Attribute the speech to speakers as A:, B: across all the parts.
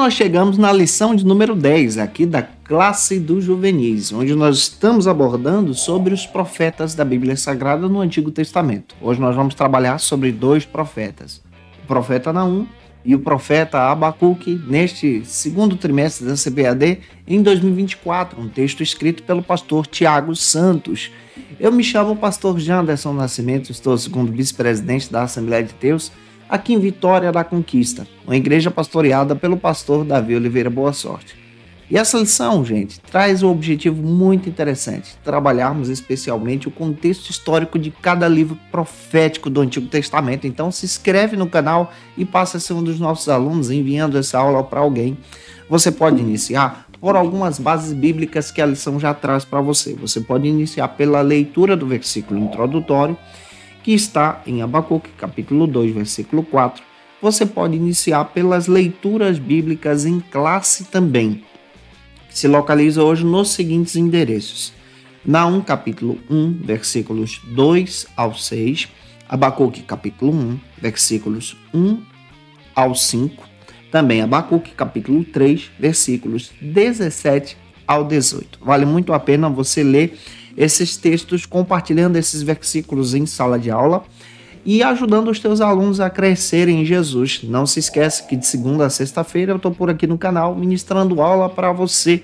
A: nós chegamos na lição de número 10 aqui da classe dos juvenis, onde nós estamos abordando sobre os profetas da Bíblia Sagrada no Antigo Testamento. Hoje nós vamos trabalhar sobre dois profetas, o profeta Naum e o profeta Abacuque, neste segundo trimestre da CBAD em 2024, um texto escrito pelo pastor Tiago Santos. Eu me chamo pastor Janderson Nascimento, estou segundo vice-presidente da Assembleia de Deus, aqui em Vitória da Conquista, uma igreja pastoreada pelo pastor Davi Oliveira Boa Sorte. E essa lição, gente, traz um objetivo muito interessante, trabalharmos especialmente o contexto histórico de cada livro profético do Antigo Testamento. Então se inscreve no canal e passa a ser um dos nossos alunos enviando essa aula para alguém. Você pode iniciar por algumas bases bíblicas que a lição já traz para você. Você pode iniciar pela leitura do versículo introdutório, que está em Abacuque, capítulo 2, versículo 4. Você pode iniciar pelas leituras bíblicas em classe também, que se localiza hoje nos seguintes endereços: Naum, capítulo 1, versículos 2 ao 6, Abacuque, capítulo 1, versículos 1 ao 5, também Abacuque, capítulo 3, versículos 17 ao 18. Vale muito a pena você ler esses textos, compartilhando esses versículos em sala de aula e ajudando os teus alunos a crescerem em Jesus. Não se esquece que de segunda a sexta-feira eu estou por aqui no canal ministrando aula para você,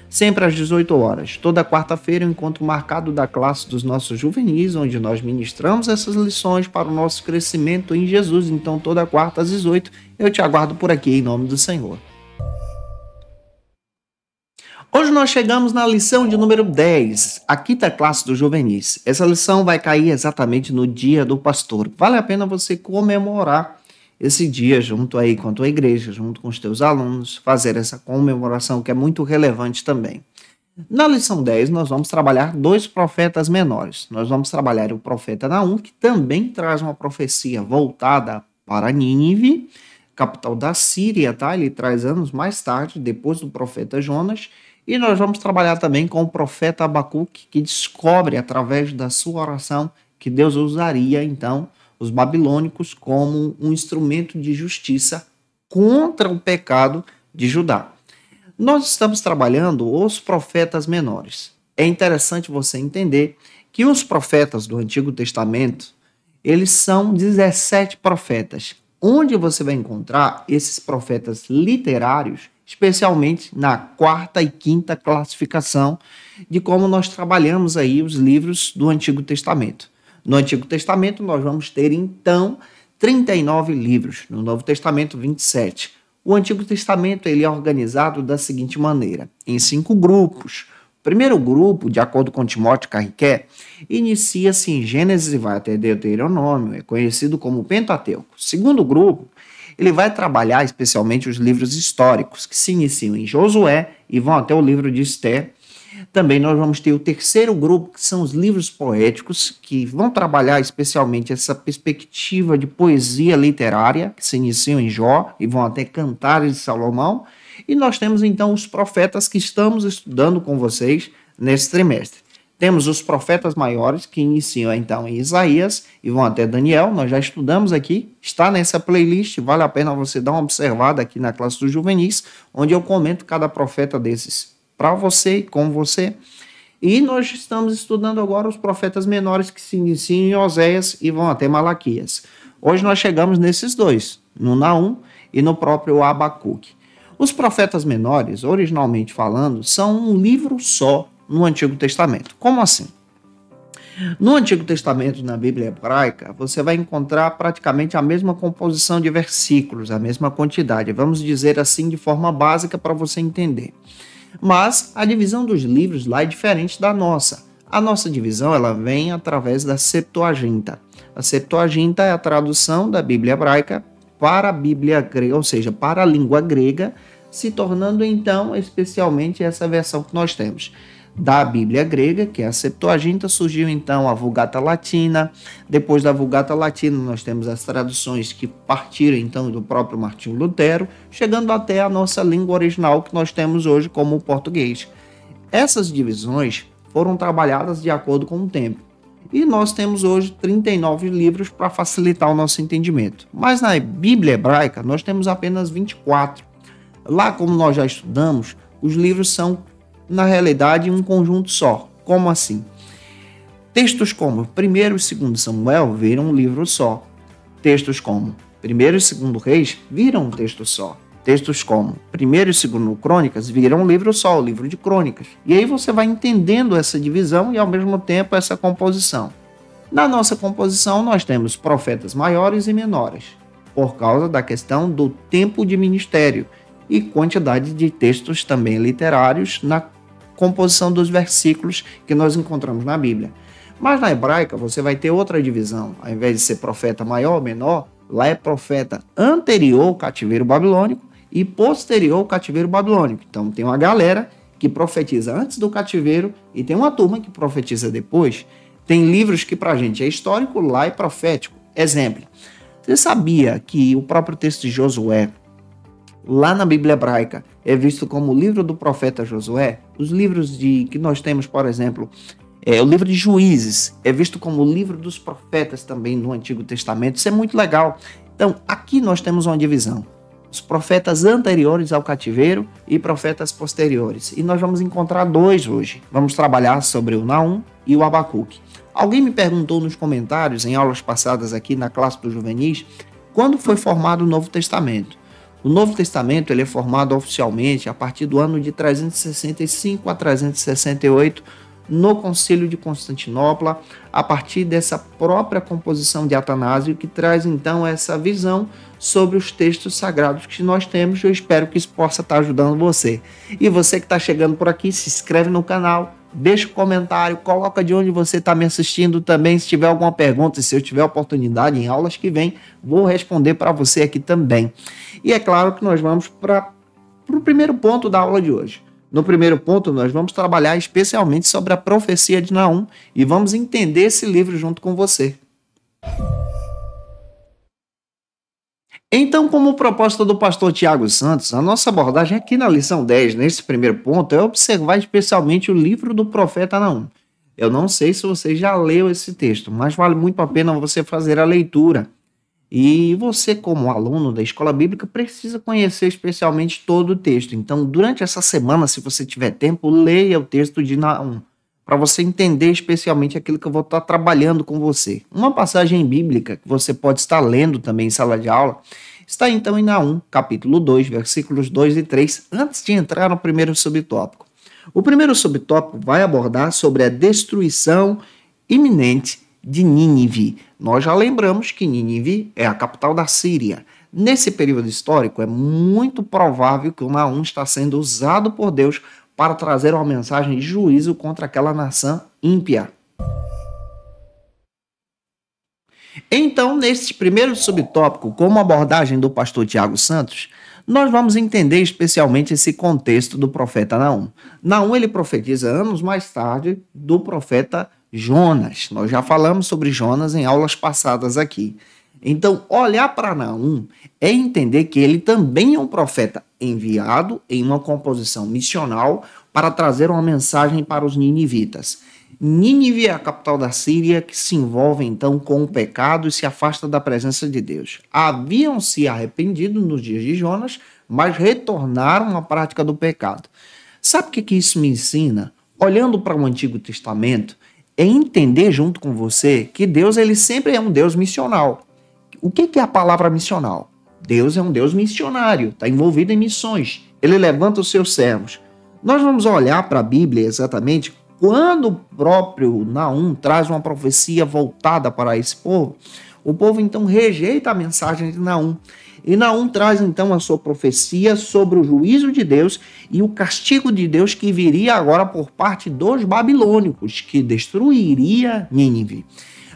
A: sempre às 18 horas. Toda quarta-feira um encontro marcado da classe dos nossos juvenis, onde nós ministramos essas lições para o nosso crescimento em Jesus. Então toda quarta às 18 eu te aguardo por aqui em nome do Senhor. Hoje nós chegamos na lição de número 10, aqui da classe dos juvenis. Essa lição vai cair exatamente no dia do pastor. Vale a pena você comemorar esse dia junto aí com a tua igreja, junto com os teus alunos, fazer essa comemoração que é muito relevante também. Na lição 10 nós vamos trabalhar dois profetas menores. Nós vamos trabalhar o profeta Naum, que também traz uma profecia voltada para Nínive, capital da Síria, tá? Ele traz anos mais tarde, depois do profeta Jonas. E nós vamos trabalhar também com o profeta Abacuque, que descobre através da sua oração que Deus usaria então os babilônicos como um instrumento de justiça contra o pecado de Judá. Nós estamos trabalhando os profetas menores. É interessante você entender que os profetas do Antigo Testamento, eles são 17 profetas. Onde você vai encontrar esses profetas literários, especialmente na quarta e quinta classificação de como nós trabalhamos aí os livros do Antigo Testamento. No Antigo Testamento nós vamos ter então 39 livros, no Novo Testamento 27. O Antigo Testamento ele é organizado da seguinte maneira, em 5 grupos. O primeiro grupo, de acordo com Timóteo Carriquet, inicia-se em Gênesis e vai até Deuteronômio, é conhecido como Pentateuco. O segundo grupo, ele vai trabalhar especialmente os livros históricos, que se iniciam em Josué e vão até o livro de Esther. Também nós vamos ter o terceiro grupo, que são os livros poéticos, que vão trabalhar especialmente essa perspectiva de poesia literária, que se iniciam em Jó e vão até Cantares de Salomão. E nós temos então os profetas que estamos estudando com vocês nesse trimestre. Temos os profetas maiores que iniciam então em Isaías e vão até Daniel. Nós já estudamos aqui, está nessa playlist, vale a pena você dar uma observada aqui na classe dos juvenis, onde eu comento cada profeta desses para você e com você. E nós estamos estudando agora os profetas menores que se iniciam em Oséias e vão até Malaquias. Hoje nós chegamos nesses dois, no Naum e no próprio Abacuque. Os profetas menores, originalmente falando, são um livro só no Antigo Testamento. Como assim? No Antigo Testamento, na Bíblia hebraica, você vai encontrar praticamente a mesma composição de versículos, a mesma quantidade, vamos dizer assim de forma básica para você entender. Mas a divisão dos livros lá é diferente da nossa. A nossa divisão ela vem através da Septuaginta. A Septuaginta é a tradução da Bíblia hebraica para a Bíblia grega, ou seja, para a língua grega, se tornando então especialmente essa versão que nós temos. Da Bíblia grega, que é a Septuaginta, surgiu então a Vulgata Latina. Depois da Vulgata Latina nós temos as traduções que partiram então do próprio Martinho Lutero, chegando até a nossa língua original que nós temos hoje como o português. Essas divisões foram trabalhadas de acordo com o tempo. E nós temos hoje 39 livros para facilitar o nosso entendimento. Mas na Bíblia hebraica nós temos apenas 24. Lá, como nós já estudamos, os livros são, na realidade, um conjunto só. Como assim? Textos como 1º e 2 Samuel viram um livro só. Textos como 1º e 2 Reis viram um texto só. Textos como 1º e 2 Crônicas viram um livro só, o livro de Crônicas. E aí você vai entendendo essa divisão e, ao mesmo tempo, essa composição. Na nossa composição, nós temos profetas maiores e menores, por causa da questão do tempo de ministério e quantidade de textos também literários na composição dos versículos que nós encontramos na Bíblia. Mas na hebraica você vai ter outra divisão. Ao invés de ser profeta maior ou menor, lá é profeta anterior ao cativeiro babilônico e posterior ao cativeiro babilônico. Então tem uma galera que profetiza antes do cativeiro e tem uma turma que profetiza depois. Tem livros que pra gente é histórico, lá é profético. Exemplo, você sabia que o próprio texto de Josué, lá na Bíblia hebraica, é visto como o livro do profeta Josué? Os livros que nós temos, por exemplo, o livro de Juízes, é visto como o livro dos profetas também no Antigo Testamento. Isso é muito legal. Então, aqui nós temos uma divisão. Os profetas anteriores ao cativeiro e profetas posteriores. E nós vamos encontrar 2 hoje. Vamos trabalhar sobre o Naum e o Abacuque. Alguém me perguntou nos comentários, em aulas passadas aqui na classe do Juvenis, quando foi formado o Novo Testamento. O Novo Testamento ele é formado oficialmente a partir do ano de 365 a 368, no Concílio de Constantinopla, a partir dessa própria composição de Atanásio, que traz então essa visão sobre os textos sagrados que nós temos. Eu espero que isso possa estar ajudando você. E você que está chegando por aqui, se inscreve no canal, deixa um comentário, coloca de onde você está me assistindo também. Se tiver alguma pergunta, se eu tiver oportunidade em aulas que vem, vou responder para você aqui também. E é claro que nós vamos para o primeiro ponto da aula de hoje. No primeiro ponto, nós vamos trabalhar especialmente sobre a profecia de Naum e vamos entender esse livro junto com você. Então, como proposta do pastor Tiago Santos, a nossa abordagem aqui na lição 10, nesse primeiro ponto, é observar especialmente o livro do profeta Naum. Eu não sei se você já leu esse texto, mas vale muito a pena você fazer a leitura. E você, como aluno da escola bíblica, precisa conhecer especialmente todo o texto. Então, durante essa semana, se você tiver tempo, leia o texto de Naum, para você entender especialmente aquilo que eu vou estar trabalhando com você. Uma passagem bíblica que você pode estar lendo também em sala de aula está então em Naum, capítulo 2, versículos 2 e 3, antes de entrar no primeiro subtópico. O primeiro subtópico vai abordar sobre a destruição iminente de Nínive. Nós já lembramos que Nínive é a capital da Síria. Nesse período histórico, é muito provável que o Naum está sendo usado por Deus para trazer uma mensagem de juízo contra aquela nação ímpia. Então, nesse primeiro subtópico, como abordagem do pastor Tiago Santos, nós vamos entender especialmente esse contexto do profeta Naum. Naum, ele profetiza anos mais tarde do profeta Jonas. Nós já falamos sobre Jonas em aulas passadas aqui. Então, olhar para Naum é entender que ele também é um profeta enviado em uma composição missional para trazer uma mensagem para os ninivitas. Nínive é a capital da Síria, que se envolve então com o pecado e se afasta da presença de Deus. Haviam se arrependido nos dias de Jonas, mas retornaram à prática do pecado. Sabe o que isso me ensina? Olhando para o Antigo Testamento, é entender junto com você que Deus ele sempre é um Deus missional. O que é a palavra missional? Deus é um Deus missionário, está envolvido em missões. Ele levanta os seus servos. Nós vamos olhar para a Bíblia exatamente quando o próprio Naum traz uma profecia voltada para esse povo. O povo então rejeita a mensagem de Naum. E Naum traz então a sua profecia sobre o juízo de Deus e o castigo de Deus que viria agora por parte dos babilônicos, que destruiria Nínive.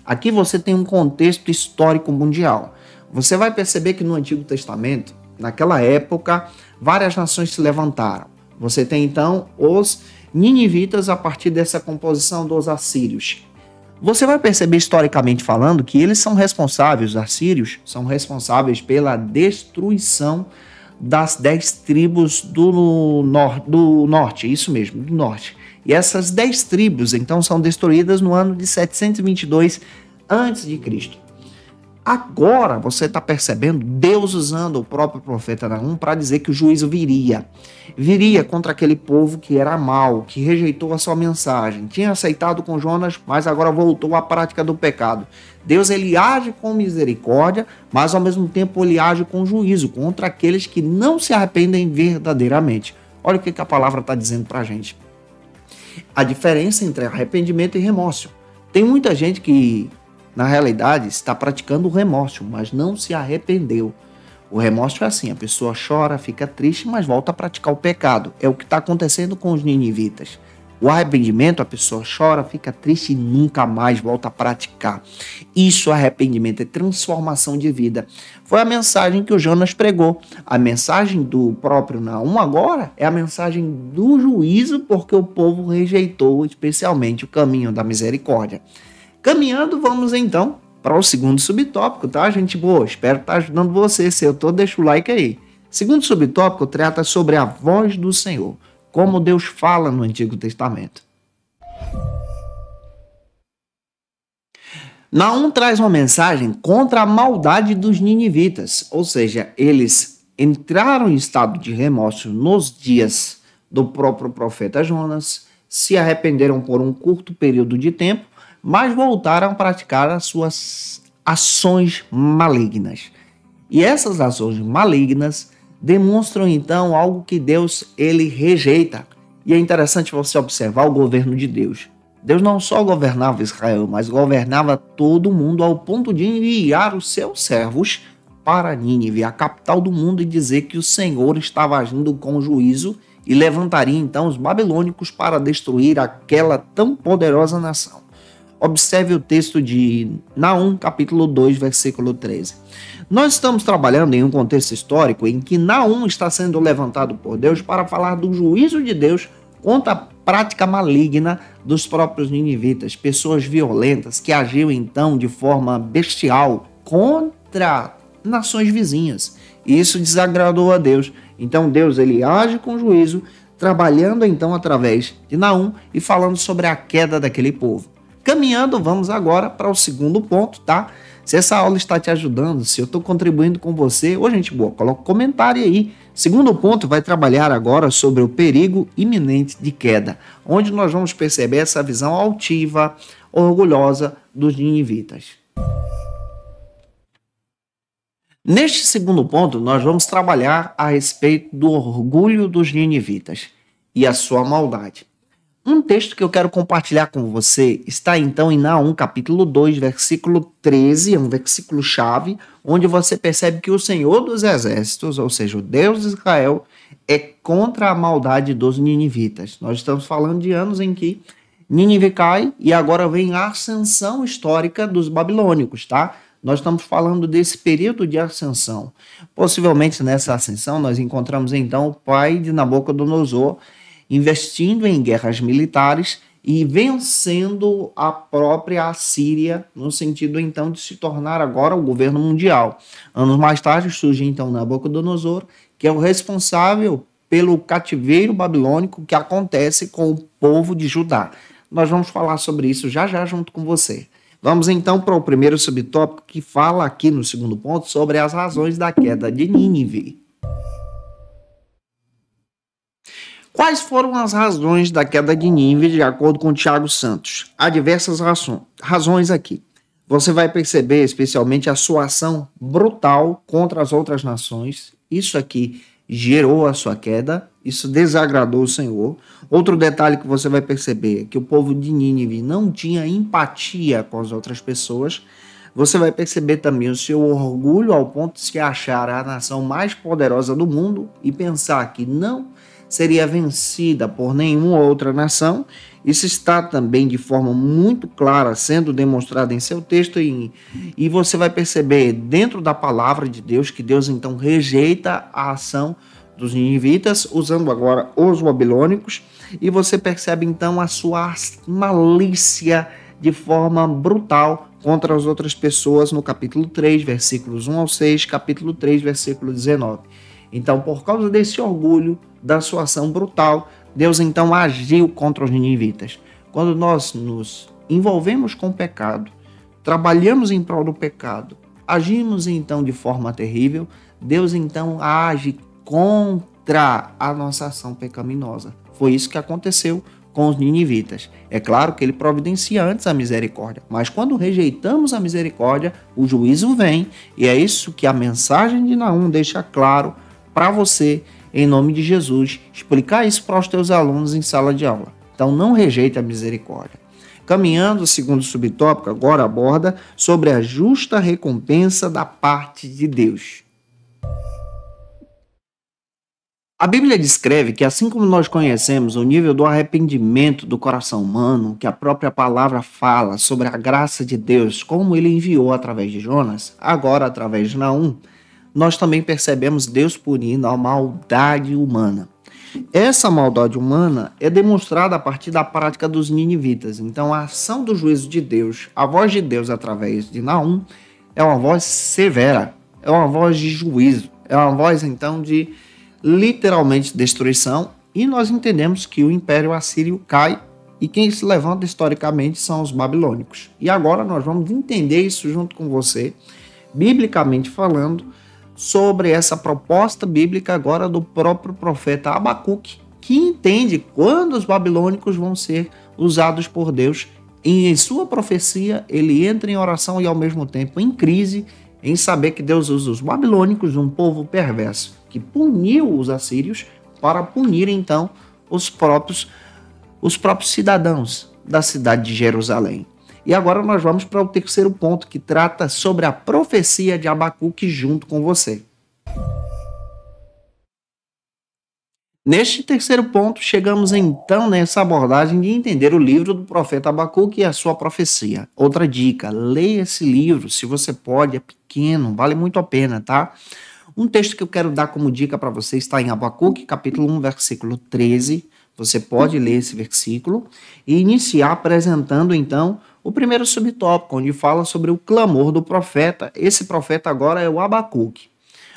A: Aqui você tem um contexto histórico mundial. Você vai perceber que no Antigo Testamento, naquela época, várias nações se levantaram. Você tem então os ninivitas a partir dessa composição dos assírios. Você vai perceber historicamente falando que eles são responsáveis, os assírios são responsáveis pela destruição das 10 tribos do norte, isso mesmo, do norte. E essas 10 tribos então são destruídas no ano de 722 a.C. Agora você está percebendo Deus usando o próprio profeta Naum para dizer que o juízo viria. Viria contra aquele povo que era mau, que rejeitou a sua mensagem, tinha aceitado com Jonas, mas agora voltou à prática do pecado. Deus ele age com misericórdia, mas ao mesmo tempo ele age com juízo contra aqueles que não se arrependem verdadeiramente. Olha o que a palavra está dizendo para a gente. A diferença entre arrependimento e remorso. Tem muita gente que na realidade, está praticando o remorso, mas não se arrependeu. O remorso é assim, a pessoa chora, fica triste, mas volta a praticar o pecado. É o que está acontecendo com os ninivitas. O arrependimento, a pessoa chora, fica triste e nunca mais volta a praticar. Isso, arrependimento, é transformação de vida. Foi a mensagem que o Jonas pregou. A mensagem do próprio Naum agora é a mensagem do juízo, porque o povo rejeitou especialmente o caminho da misericórdia. Caminhando, vamos então para o segundo subtópico, tá, gente boa? Espero estar ajudando você. Se eu tô, deixa o like aí. Segundo subtópico trata sobre a voz do Senhor, como Deus fala no Antigo Testamento. Naum traz uma mensagem contra a maldade dos ninivitas, ou seja, eles entraram em estado de remorso nos dias do próprio profeta Jonas, se arrependeram por um curto período de tempo, mas voltaram a praticar as suas ações malignas. E essas ações malignas demonstram então algo que Deus ele rejeita. E é interessante você observar o governo de Deus. Deus não só governava Israel, mas governava todo mundo ao ponto de enviar os seus servos para Nínive, a capital do mundo, e dizer que o Senhor estava agindo com juízo e levantaria então os babilônicos para destruir aquela tão poderosa nação. Observe o texto de Naum, capítulo 2, versículo 13. Nós estamos trabalhando em um contexto histórico em que Naum está sendo levantado por Deus para falar do juízo de Deus contra a prática maligna dos próprios ninivitas, pessoas violentas que agiam então de forma bestial contra nações vizinhas. E isso desagradou a Deus. Então Deus ele age com juízo, trabalhando então através de Naum e falando sobre a queda daquele povo. Caminhando, vamos agora para o segundo ponto, tá? Se essa aula está te ajudando, se eu estou contribuindo com você, ô gente boa, coloca um comentário aí. Segundo ponto vai trabalhar agora sobre o perigo iminente de queda, onde nós vamos perceber essa visão altiva, orgulhosa dos ninivitas. Neste segundo ponto, nós vamos trabalhar a respeito do orgulho dos ninivitas e a sua maldade. Um texto que eu quero compartilhar com você está então em Naum, capítulo 2, versículo 13, é um versículo chave, onde você percebe que o Senhor dos Exércitos, ou seja, o Deus de Israel, é contra a maldade dos ninivitas. Nós estamos falando de anos em que Nínive cai e agora vem a ascensão histórica dos babilônicos, tá? Nós estamos falando desse período de ascensão. Possivelmente nessa ascensão nós encontramos então o pai de Nabucodonosor, investindo em guerras militares e vencendo a própria Assíria, no sentido então de se tornar agora o governo mundial. Anos mais tarde surge então Nabucodonosor, que é o responsável pelo cativeiro babilônico que acontece com o povo de Judá. Nós vamos falar sobre isso já já junto com você. Vamos então para o primeiro subtópico, que fala aqui no segundo ponto sobre as razões da queda de Nínive. Quais foram as razões da queda de Nínive, de acordo com Tiago Santos? Há diversas razões aqui. Você vai perceber especialmente a sua ação brutal contra as outras nações. Isso aqui gerou a sua queda, isso desagradou o Senhor. Outro detalhe que você vai perceber é que o povo de Nínive não tinha empatia com as outras pessoas. Você vai perceber também o seu orgulho ao ponto de se achar a nação mais poderosa do mundo e pensar que não seria vencida por nenhuma outra nação. Isso está também de forma muito clara sendo demonstrado em seu texto e você vai perceber dentro da palavra de Deus que Deus então rejeita a ação dos ninivitas, usando agora os babilônicos, e você percebe então a sua malícia de forma brutal contra as outras pessoas no capítulo 3, versículos 1 ao 6, capítulo 3, versículo 19. Então, por causa desse orgulho, da sua ação brutal, Deus então agiu contra os ninivitas. Quando nós nos envolvemos com o pecado, trabalhamos em prol do pecado, agimos então de forma terrível, Deus então age contra a nossa ação pecaminosa. Foi isso que aconteceu com os ninivitas. É claro que ele providencia antes a misericórdia, mas quando rejeitamos a misericórdia, o juízo vem, e é isso que a mensagem de Naum deixa claro para você, em nome de Jesus, explicar isso para os teus alunos em sala de aula. Então não rejeite a misericórdia. Caminhando, o segundo subtópico agora aborda sobre a justa recompensa da parte de Deus. A Bíblia descreve que, assim como nós conhecemos o nível do arrependimento do coração humano, que a própria palavra fala sobre a graça de Deus, como ele enviou através de Jonas, agora através de Naum, nós também percebemos Deus punindo a maldade humana. Essa maldade humana é demonstrada a partir da prática dos ninivitas. Então, a ação do juízo de Deus, a voz de Deus através de Naum, é uma voz severa, é uma voz de juízo, é uma voz, então, de literalmente destruição, e nós entendemos que o Império Assírio cai e quem se levanta historicamente são os babilônicos. E agora nós vamos entender isso junto com você, biblicamente falando, sobre essa proposta bíblica agora do próprio profeta Abacuque, que entende quando os babilônicos vão ser usados por Deus. E em sua profecia ele entra em oração e ao mesmo tempo em crise, em saber que Deus usa os babilônicos, um povo perverso, que puniu os assírios para punir então os próprios cidadãos da cidade de Jerusalém. E agora nós vamos para o terceiro ponto, que trata sobre a profecia de Abacuque junto com você. Neste terceiro ponto, chegamos então nessa abordagem de entender o livro do profeta Abacuque e a sua profecia. Outra dica, leia esse livro, se você pode, é pequeno, vale muito a pena, tá? Um texto que eu quero dar como dica para você está em Abacuque, capítulo 1, versículo 13. Você pode ler esse versículo e iniciar apresentando, então, o primeiro subtópico, onde fala sobre o clamor do profeta. Esse profeta agora é o Abacuque.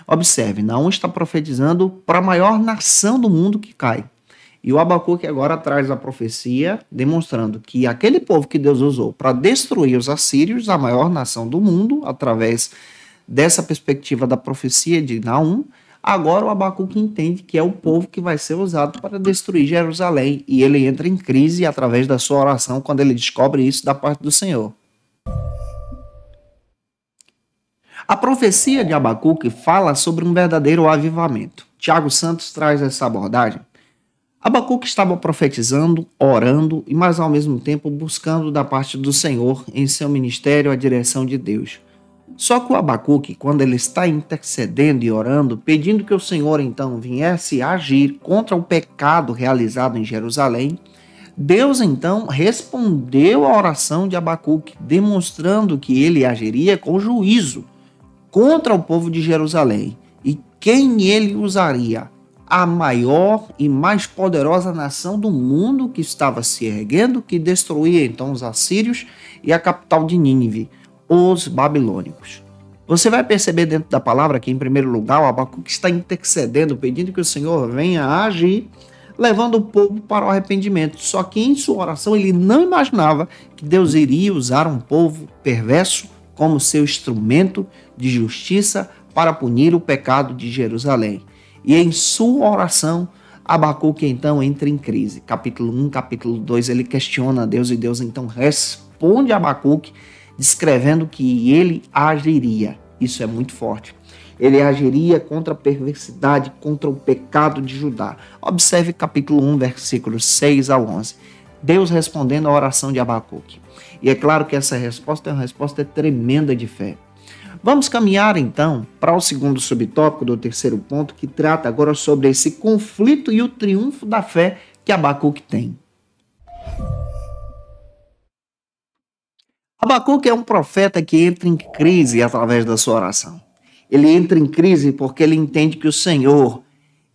A: Observe, Naum está profetizando para a maior nação do mundo que cai. E o Abacuque agora traz a profecia, demonstrando que aquele povo que Deus usou para destruir os assírios, a maior nação do mundo, através dessa perspectiva da profecia de Naum, agora o Abacuque entende que é o povo que vai ser usado para destruir Jerusalém. E ele entra em crise através da sua oração quando ele descobre isso da parte do Senhor. A profecia de Abacuque fala sobre um verdadeiro avivamento. Tiago Santos traz essa abordagem. Abacuque estava profetizando, orando e, mas ao mesmo tempo, buscando da parte do Senhor em seu ministério a direção de Deus. Só que o Abacuque, quando ele está intercedendo e orando, pedindo que o Senhor então viesse agir contra o pecado realizado em Jerusalém, Deus então respondeu à oração de Abacuque, demonstrando que ele agiria com juízo contra o povo de Jerusalém. E quem ele usaria? A maior e mais poderosa nação do mundo que estava se erguendo, que destruía então os assírios e a capital de Nínive, os babilônicos. Você vai perceber dentro da palavra que, em primeiro lugar, o Abacuque está intercedendo, pedindo que o Senhor venha agir, levando o povo para o arrependimento. Só que em sua oração ele não imaginava que Deus iria usar um povo perverso como seu instrumento de justiça para punir o pecado de Jerusalém. E em sua oração, Abacuque então entra em crise. Capítulo 1, capítulo 2, ele questiona a Deus e Deus então responde a Abacuque, descrevendo que ele agiria. Isso é muito forte. Ele agiria contra a perversidade, contra o pecado de Judá. Observe capítulo 1, versículos 6 a 11. Deus respondendo à oração de Abacuque. E é claro que essa resposta é uma resposta tremenda de fé. Vamos caminhar então para o segundo subtópico do terceiro ponto, que trata agora sobre esse conflito e o triunfo da fé que Abacuque tem. Abacuque é um profeta que entra em crise através da sua oração. Ele entra em crise porque ele entende que o Senhor,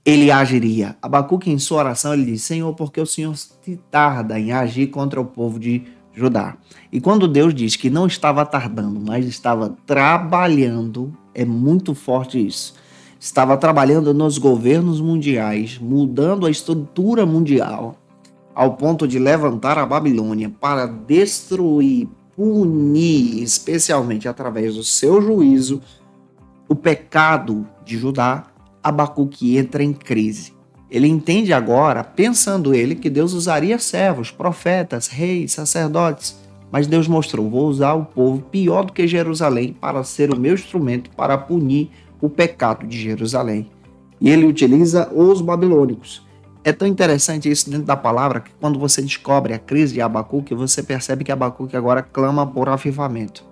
A: ele agiria. Abacuque, em sua oração, ele diz: Senhor, porque o Senhor se tarda em agir contra o povo de Judá. E quando Deus diz que não estava tardando, mas estava trabalhando, é muito forte isso. Estava trabalhando nos governos mundiais, mudando a estrutura mundial, ao ponto de levantar a Babilônia para destruir, punir, especialmente através do seu juízo, o pecado de Judá, Abacuque entra em crise. Ele entende agora, pensando ele, que Deus usaria servos, profetas, reis, sacerdotes. Mas Deus mostrou, vou usar o povo pior do que Jerusalém para ser o meu instrumento para punir o pecado de Jerusalém. E ele utiliza os babilônicos. É tão interessante isso dentro da palavra que quando você descobre a crise de Abacuque, você percebe que Abacuque agora clama por avivamento.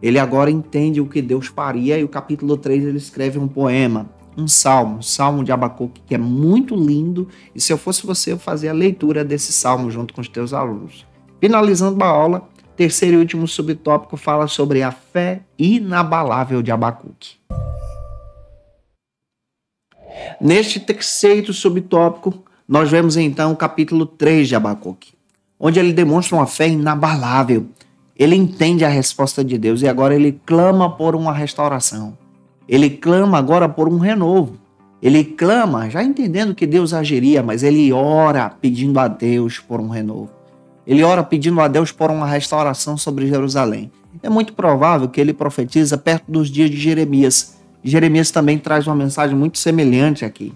A: Ele agora entende o que Deus faria e o capítulo 3 ele escreve um poema, um salmo de Abacuque, que é muito lindo, e se eu fosse você, eu fazia a leitura desse salmo junto com os teus alunos. Finalizando a aula, terceiro e último subtópico fala sobre a fé inabalável de Abacuque. Neste terceiro subtópico, nós vemos então o capítulo 3 de Abacuque, onde ele demonstra uma fé inabalável. Ele entende a resposta de Deus e agora ele clama por uma restauração. Ele clama agora por um renovo. Ele clama, já entendendo que Deus agiria, mas ele ora pedindo a Deus por um renovo. Ele ora pedindo a Deus por uma restauração sobre Jerusalém. É muito provável que ele profetiza perto dos dias de Jeremias. Jeremias também traz uma mensagem muito semelhante aqui.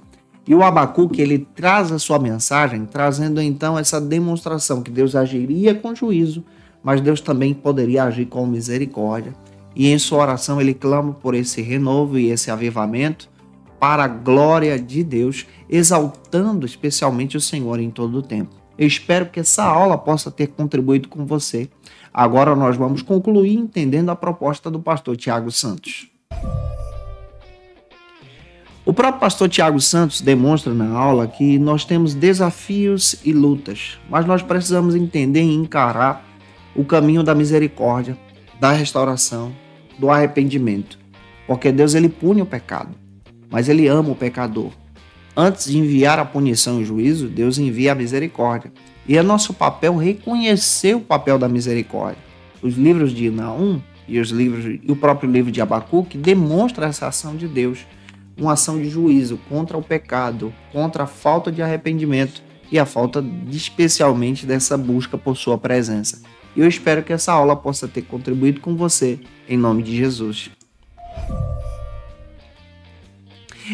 A: E o Abacuque, ele traz a sua mensagem, trazendo então essa demonstração que Deus agiria com juízo, mas Deus também poderia agir com misericórdia. E em sua oração ele clama por esse renovo e esse avivamento para a glória de Deus, exaltando especialmente o Senhor em todo o tempo. Eu espero que essa aula possa ter contribuído com você. Agora nós vamos concluir entendendo a proposta do pastor Tiago Santos. O próprio pastor Tiago Santos demonstra na aula que nós temos desafios e lutas, mas nós precisamos entender e encarar o caminho da misericórdia, da restauração, do arrependimento, porque Deus ele pune o pecado, mas ele ama o pecador. Antes de enviar a punição e o juízo, Deus envia a misericórdia, e é nosso papel reconhecer o papel da misericórdia. Os livros de Naum e o próprio livro de Abacuque demonstram essa ação de Deus, uma ação de juízo contra o pecado, contra a falta de arrependimento e a falta especialmente dessa busca por sua presença. E eu espero que essa aula possa ter contribuído com você, em nome de Jesus.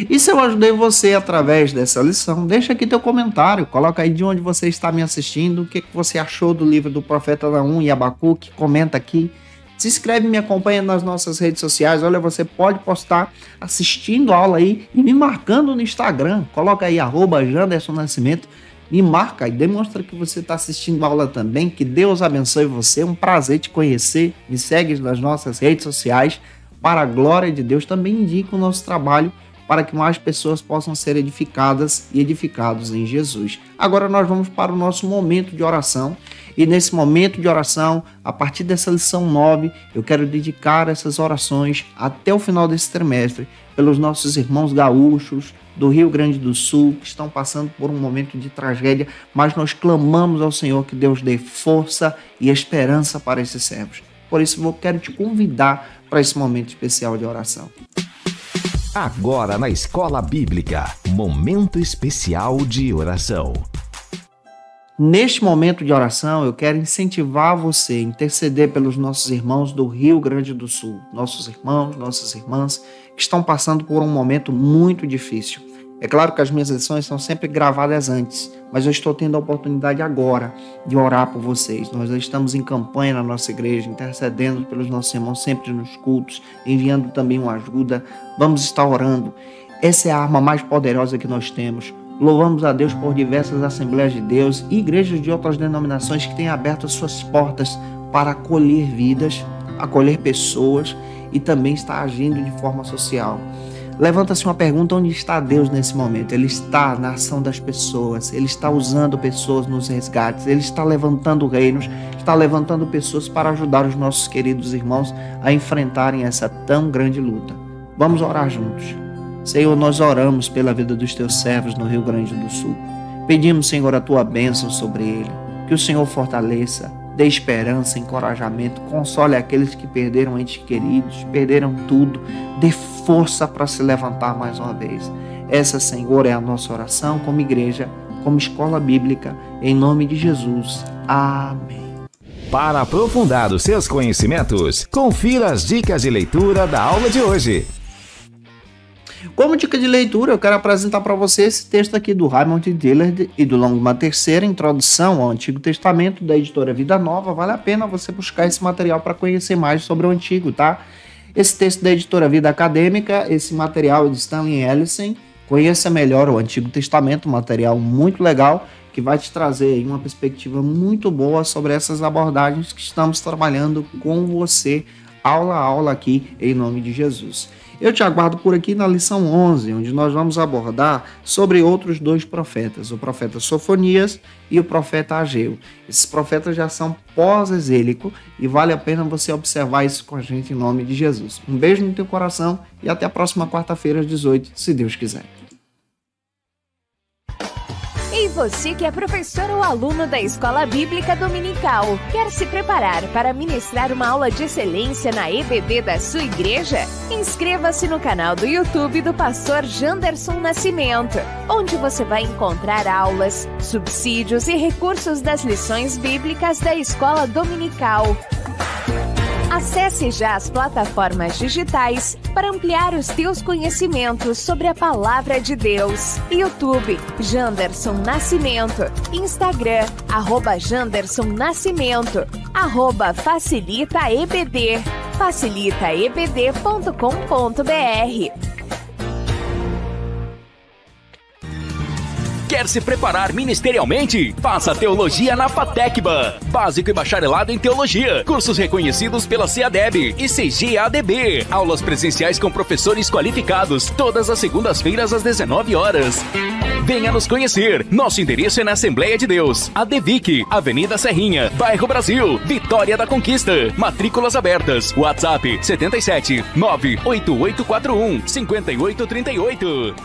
A: E se eu ajudei você através dessa lição, deixa aqui teu comentário, coloca aí de onde você está me assistindo, o que você achou do livro do profeta Naum e Abacuque, comenta aqui. Se inscreve e me acompanha nas nossas redes sociais. Olha, você pode postar assistindo a aula aí e me marcando no Instagram. Coloca aí @JandersonNascimento. Me marca e demonstra que você está assistindo a aula também. Que Deus abençoe você. É um prazer te conhecer. Me segue nas nossas redes sociais. Para a glória de Deus, também indica o nosso trabalho para que mais pessoas possam ser edificadas e edificados em Jesus. Agora nós vamos para o nosso momento de oração. E nesse momento de oração, a partir dessa lição 9, eu quero dedicar essas orações até o final desse trimestre pelos nossos irmãos gaúchos do Rio Grande do Sul que estão passando por um momento de tragédia, mas nós clamamos ao Senhor que Deus dê força e esperança para esses servos. Por isso eu quero te convidar para esse momento especial de oração.
B: Agora na Escola Bíblica, momento especial de oração.
A: Neste momento de oração, eu quero incentivar você a interceder pelos nossos irmãos do Rio Grande do Sul, nossos irmãos, nossas irmãs, que estão passando por um momento muito difícil. É claro que as minhas lições são sempre gravadas antes, mas eu estou tendo a oportunidade agora de orar por vocês. Nós estamos em campanha na nossa igreja, intercedendo pelos nossos irmãos sempre nos cultos, enviando também uma ajuda. Vamos estar orando. Essa é a arma mais poderosa que nós temos. Louvamos a Deus por diversas Assembleias de Deus e igrejas de outras denominações que têm aberto as suas portas para acolher vidas, acolher pessoas e também está agindo de forma social. Levanta-se uma pergunta: onde está Deus nesse momento? Ele está na ação das pessoas, Ele está usando pessoas nos resgates, Ele está levantando reinos, está levantando pessoas para ajudar os nossos queridos irmãos a enfrentarem essa tão grande luta. Vamos orar juntos. Senhor, nós oramos pela vida dos teus servos no Rio Grande do Sul. Pedimos, Senhor, a tua bênção sobre ele, que o Senhor fortaleça, dê esperança, encorajamento, console aqueles que perderam entes queridos, perderam tudo, dê força para se levantar mais uma vez. Essa, Senhor, é a nossa oração como igreja, como escola bíblica, em nome de Jesus. Amém.
B: Para aprofundar os seus conhecimentos, confira as dicas de leitura da aula de hoje.
A: Como dica de leitura, eu quero apresentar para você esse texto aqui do Raymond Dillard e do Longman III, Introdução ao Antigo Testamento, da editora Vida Nova. Vale a pena você buscar esse material para conhecer mais sobre o Antigo, tá? Esse texto da editora Vida Acadêmica, esse material é de Stanley Ellison. Conheça melhor o Antigo Testamento, um material muito legal, que vai te trazer uma perspectiva muito boa sobre essas abordagens que estamos trabalhando com você, aula a aula aqui, em nome de Jesus. Eu te aguardo por aqui na lição 11, onde nós vamos abordar sobre outros dois profetas, o profeta Sofonias e o profeta Ageu. Esses profetas já são pós-exílico e vale a pena você observar isso com a gente em nome de Jesus. Um beijo no teu coração e até a próxima quarta-feira às 18, se Deus quiser.
C: E você que é professor ou aluno da Escola Bíblica Dominical, quer se preparar para ministrar uma aula de excelência na EBD da sua igreja? Inscreva-se no canal do YouTube do pastor Janderson Nascimento, onde você vai encontrar aulas, subsídios e recursos das lições bíblicas da Escola Dominical. Acesse já as plataformas digitais para ampliar os teus conhecimentos sobre a Palavra de Deus. YouTube, Janderson Nascimento. Instagram, @Janderson Nascimento. @FacilitaEBD. facilitaebd.com.br.
D: Quer se preparar ministerialmente? Faça Teologia na FATECBA. Básico e bacharelado em Teologia. Cursos reconhecidos pela CEADEB e CGADB. Aulas presenciais com professores qualificados. Todas as segundas-feiras às 19 horas. Venha nos conhecer. Nosso endereço é na Assembleia de Deus. ADVIC, Avenida Serrinha, Bairro Brasil, Vitória da Conquista. Matrículas abertas. WhatsApp 77 98841 5838.